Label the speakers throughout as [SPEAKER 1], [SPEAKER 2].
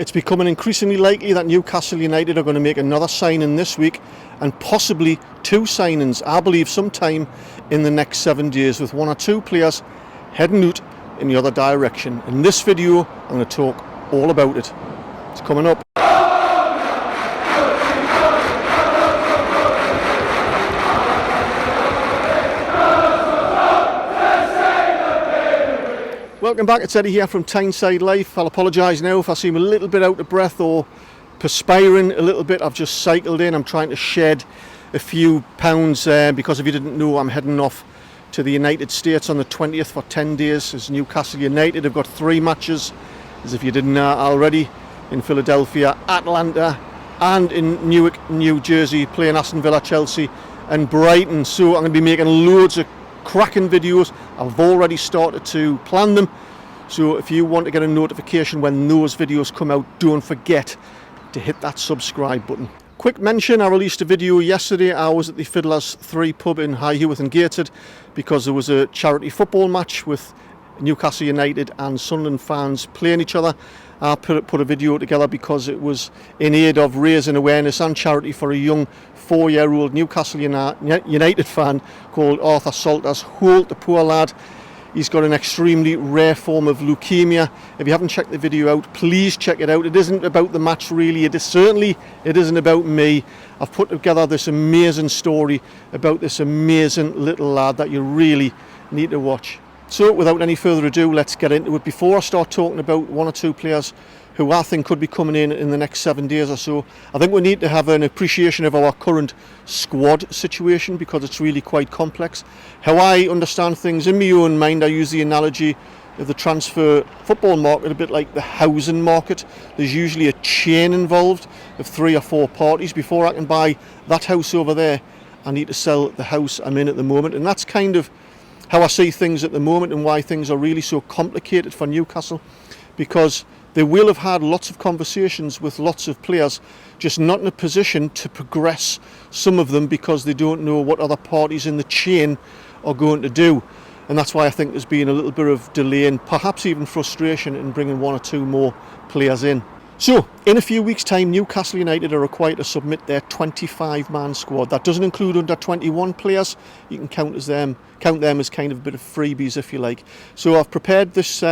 [SPEAKER 1] It's becoming increasingly likely that Newcastle United are going to make another signing this week, and possibly two signings, I believe, sometime in the next 7 days, with one or two players heading out in the other direction. In this video, I'm going to talk all about it. It's coming up. Welcome back, it's Eddie here from Tyneside Life. I'll apologise now if I seem a little bit out of breath or perspiring a little bit. I've just cycled in. I'm trying to shed a few pounds because if you didn't know, I'm heading off to the United States on the 20th for 10 days as Newcastle United. I've got 3 matches, as if you didn't know already, in Philadelphia, Atlanta and in Newark, New Jersey, playing Aston Villa, Chelsea and Brighton. So I'm going to be making loads of cracking videos. I've already started to plan them, so if you want to get a notification when those videos come out, don't forget to hit that subscribe button. Quick mention, I released a video yesterday. I was at the Fiddlers 3 pub in High Hewitt and Gated because there was a charity football match with Newcastle United and Sunderland fans playing each other. I put a video together because it was in aid of raising awareness and charity for a young 4-year-old Newcastle United fan called Arthur Salters Holt, the poor lad. He's got an extremely rare form of leukemia. If you haven't checked the video out, please check it out. It isn't about the match really. It isn't about me. I've put together this amazing story about this amazing little lad that you really need to watch. So without any further ado, let's get into it. Before I start talking about one or two players who I think could be coming in the next 7 days or so, I think we need to have an appreciation of our current squad situation because it's really quite complex. How I understand things in my own mind, I use the analogy of the transfer football market a bit like the housing market. There's usually a chain involved of 3 or 4 parties. Before I can buy that house over there, I need to sell the house I'm in at the moment, and that's kind of how I see things at the moment and why things are really so complicated for Newcastle, because they will have had lots of conversations with lots of players, just not in a position to progress some of them because they don't know what other parties in the chain are going to do. And that's why I think there's been a little bit of delay and perhaps even frustration in bringing 1 or 2 more players in. So, in a few weeks' time, Newcastle United are required to submit their 25-man squad. That doesn't include under 21 players. You can count them as kind of a bit of freebies, if you like. So I've prepared this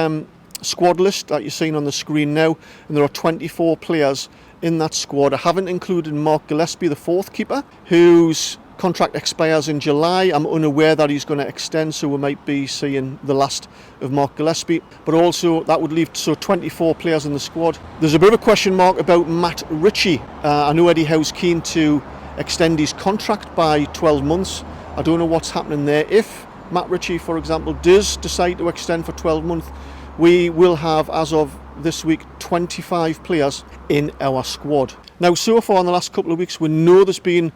[SPEAKER 1] squad list that you're seeing on the screen now, and there are 24 players in that squad. I haven't included Mark Gillespie, the 4th keeper, whose contract expires in July. I'm unaware that he's going to extend, so we might be seeing the last of Mark Gillespie. But also that would leave 24 players in the squad. There's a bit of a question mark about Matt Ritchie. I know Eddie Howe's keen to extend his contract by 12 months. I don't know what's happening there. If Matt Ritchie, for example, does decide to extend for 12 months, we will have, as of this week, 25 players in our squad. Now, so far in the last couple of weeks, we know there's been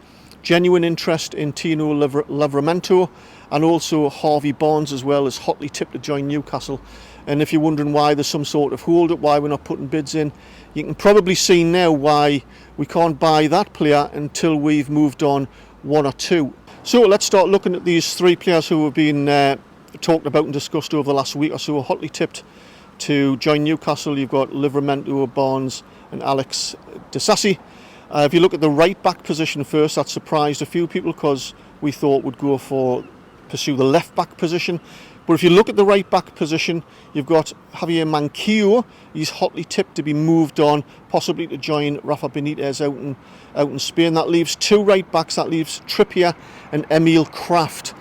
[SPEAKER 1] genuine interest in Tino Livramento and also Harvey Barnes as well, as hotly tipped to join Newcastle. And if you're wondering why there's some sort of hold up, why we're not putting bids in, you can probably see now why we can't buy that player until we've moved on 1 or 2. So let's start looking at these 3 players who have been talked about and discussed over the last week or so, hotly tipped to join Newcastle. You've got Livramento, Barnes and Alex Disasi. If you look at the right back position first, that surprised a few people because we thought we'd pursue the left back position. But if you look at the right back position, you've got Javier Manquillo. He's hotly tipped to be moved on, possibly to join Rafa Benitez out in Spain. That leaves 2 right backs. That leaves Trippier and Emil Kraft.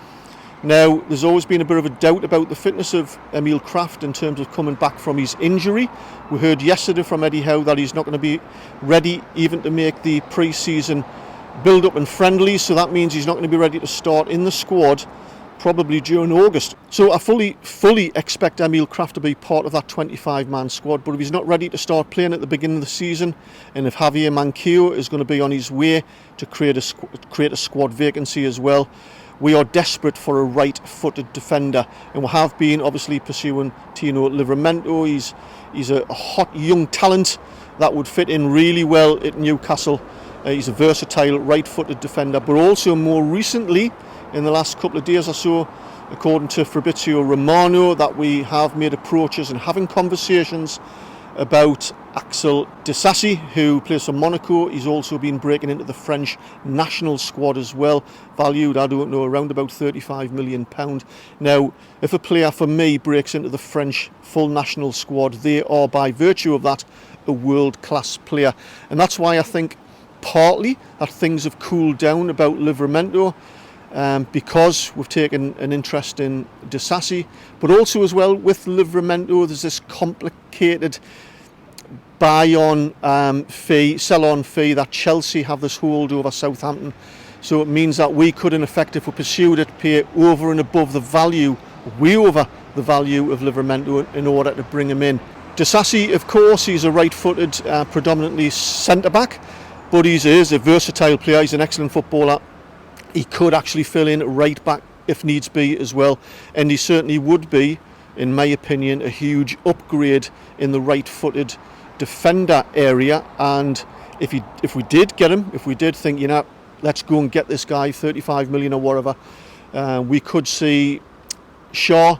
[SPEAKER 1] Now, there's always been a bit of a doubt about the fitness of Emil Kraft in terms of coming back from his injury. We heard yesterday from Eddie Howe that he's not going to be ready even to make the pre-season build-up and friendlies, so that means he's not going to be ready to start in the squad probably during August. So I fully expect Emil Kraft to be part of that 25-man squad, but if he's not ready to start playing at the beginning of the season, and if Javier Manquillo is going to be on his way to create a squad vacancy as well, we are desperate for a right-footed defender, and we have been obviously pursuing Tino Livramento. He's a hot young talent that would fit in really well at Newcastle. He's a versatile right-footed defender, but also more recently, in the last couple of days or so, according to Fabrizio Romano, that we have made approaches and having conversations about Axel Disasi, who plays for Monaco. He's also been breaking into the French national squad as well, valued, I don't know, around about £35 million. Now, if a player for me breaks into the French full national squad, they are, by virtue of that, a world-class player. And that's why I think partly that things have cooled down about Livramento, because we've taken an interest in Disasi, but also as well with Livramento there's this complicated buy-on fee, sell-on fee that Chelsea have this hold over Southampton. So it means that we could, in effect, if we pursued it, pay over and above the value, way over the value of Livramento in order to bring him in. Disasi, of course, he's a right-footed, predominantly centre-back, but he is a versatile player. He's an excellent footballer. He could actually fill in right back if needs be as well, and he certainly would be, in my opinion, a huge upgrade in the right-footed defender area. And if we did get him, if we did think, you know, let's go and get this guy, 35 million or whatever, we could see Shaw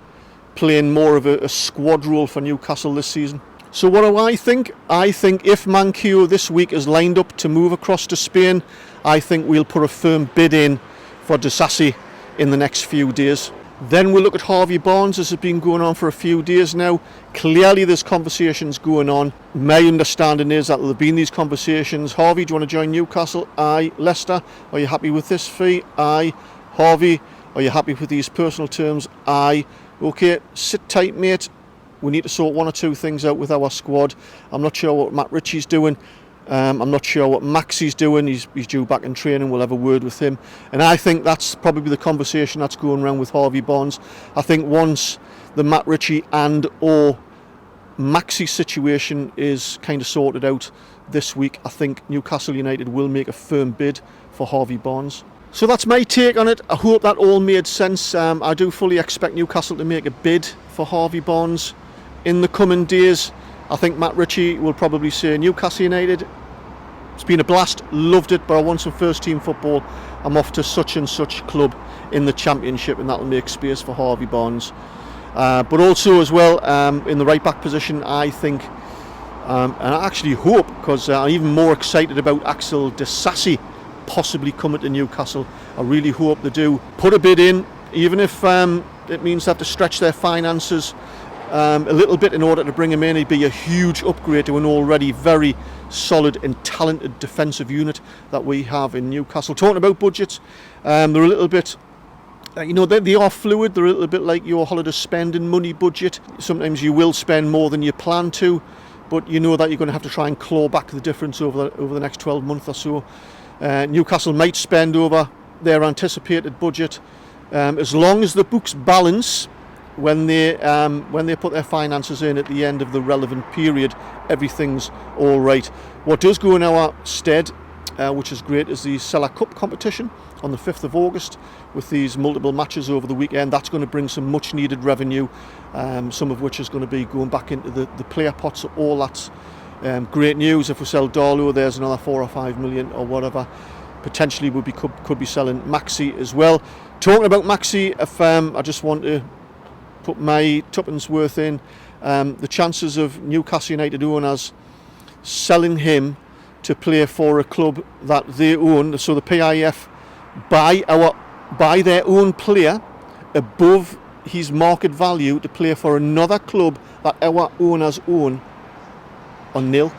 [SPEAKER 1] playing more of a squad role for Newcastle this season. So what do I think? I think if Manquillo this week is lined up to move across to Spain, I think we'll put a firm bid in for Disasi in the next few days. Then we'll look at Harvey Barnes. This has been going on for a few days now. Clearly there's conversations going on. My understanding is that there have been these conversations. Harvey, do you want to join Newcastle? Aye. Leicester, are you happy with this fee? Aye. Harvey, are you happy with these personal terms? Aye. Okay, sit tight, mate. We need to sort one or two things out with our squad. I'm not sure what Matt Ritchie's doing. I'm not sure what Maxi's doing. He's due back in training. We'll have a word with him. And I think that's probably the conversation that's going around with Harvey Barnes. I think once the Matt Ritchie and or Maxi situation is kind of sorted out this week, I think Newcastle United will make a firm bid for Harvey Barnes. So that's my take on it. I hope that all made sense. I do fully expect Newcastle to make a bid for Harvey Barnes in the coming days. I think Matt Ritchie will probably say, Newcastle United, it's been a blast, loved it, but I want some first team football. I'm off to such and such club in the Championship, and that'll make space for Harvey Barnes. But also as well, in the right back position, I think, and I actually hope, because I'm even more excited about Axel Disasi possibly coming to Newcastle. I really hope they do put a bid in, even if it means they have to stretch their finances a little bit in order to bring him in. He'd be a huge upgrade to an already very solid and talented defensive unit that we have in Newcastle. Talking about budgets, they're a little bit, you know, they are fluid. They're a little bit like your holiday spending money budget. Sometimes you will spend more than you plan to, but you know that you're going to have to try and claw back the difference over the next 12 months or so. Newcastle might spend over their anticipated budget, as long as the books balance. When they put their finances in at the end of the relevant period, everything's all right. What does go in our stead, which is great, is the Seller Cup competition on the 5th of August with these multiple matches over the weekend. That's going to bring some much needed revenue, some of which is going to be going back into the player pots. All that's great news. If we sell Darlow, there's another 4 or 5 million or whatever. Potentially we could be selling Maxi as well. Talking about Maxi, if I just want to put my tuppence worth in, the chances of Newcastle United owners selling him to play for a club that they own, so the PIF buy their own player above his market value to play for another club that our owners own, are nil.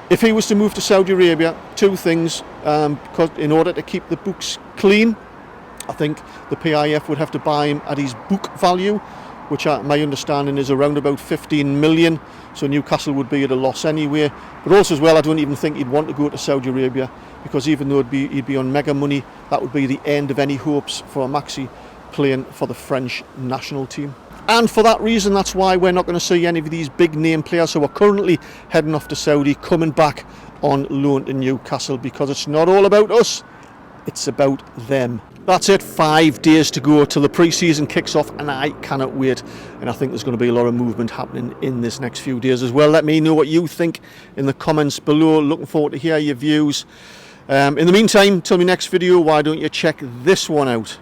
[SPEAKER 1] If he was to move to Saudi Arabia, two things, because in order to keep the books clean, I think the PIF would have to buy him at his book value, which my understanding is around about 15 million. So Newcastle would be at a loss anyway. But also as well, I don't even think he'd want to go to Saudi Arabia, because even though he'd be on mega money, that would be the end of any hopes for Maxi playing for the French national team. And for that reason, that's why we're not going to see any of these big name players who are currently heading off to Saudi coming back on loan to Newcastle, because it's not all about us, it's about them. That's it, 5 days to go till the pre-season kicks off, and I cannot wait. And I think there's going to be a lot of movement happening in this next few days as well. Let me know what you think in the comments below. Looking forward to hear your views. In the meantime, till my next video, why don't you check this one out?